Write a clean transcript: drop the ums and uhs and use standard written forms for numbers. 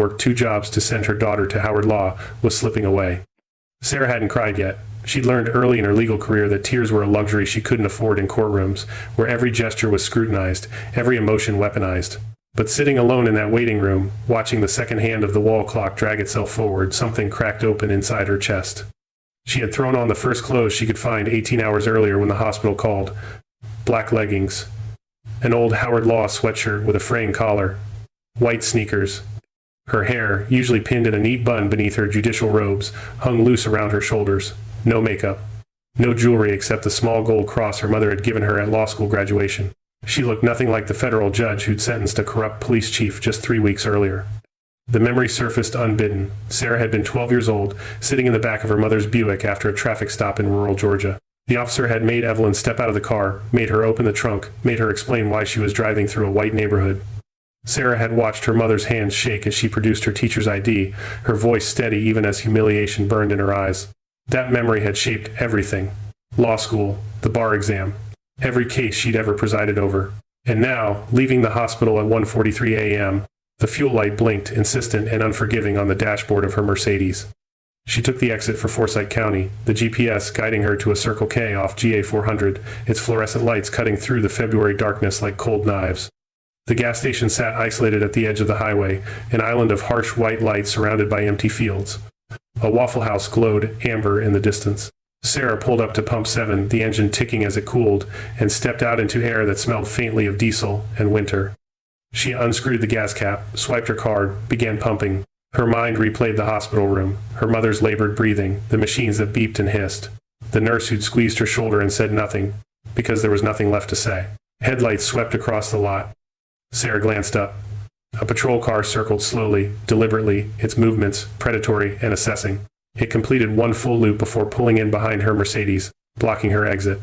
worked 2 jobs to send her daughter to Howard Law, was slipping away. Sarah hadn't cried yet. She'd learned early in her legal career that tears were a luxury she couldn't afford in courtrooms, where every gesture was scrutinized, every emotion weaponized. But sitting alone in that waiting room, watching the second hand of the wall clock drag itself forward, something cracked open inside her chest. She had thrown on the first clothes she could find 18 hours earlier when the hospital called. Black leggings, an old Howard Law sweatshirt with a fraying collar, white sneakers. Her hair, usually pinned in a neat bun beneath her judicial robes, hung loose around her shoulders. No makeup. No jewelry except the small gold cross her mother had given her at law school graduation. She looked nothing like the federal judge who'd sentenced a corrupt police chief just 3 weeks earlier. The memory surfaced unbidden. Sarah had been 12 years old, sitting in the back of her mother's Buick after a traffic stop in rural Georgia. The officer had made Evelyn step out of the car, made her open the trunk, made her explain why she was driving through a white neighborhood. Sarah had watched her mother's hands shake as she produced her teacher's ID, her voice steady even as humiliation burned in her eyes. That memory had shaped everything. Law school, the bar exam, every case she'd ever presided over. And now, leaving the hospital at 1:43 a.m., the fuel light blinked, insistent and unforgiving on the dashboard of her Mercedes. She took the exit for Forsyth County, the GPS guiding her to a Circle K off GA 400, its fluorescent lights cutting through the February darkness like cold knives. The gas station sat isolated at the edge of the highway, an island of harsh white light surrounded by empty fields. A Waffle House glowed amber in the distance. Sarah pulled up to pump 7, the engine ticking as it cooled, and stepped out into air that smelled faintly of diesel and winter. She unscrewed the gas cap, swiped her card, began pumping. Her mind replayed the hospital room, her mother's labored breathing, the machines that beeped and hissed, the nurse who'd squeezed her shoulder and said nothing, because there was nothing left to say. Headlights swept across the lot. Sarah glanced up. A patrol car circled slowly, deliberately, its movements predatory and assessing. It completed one full loop before pulling in behind her Mercedes, blocking her exit.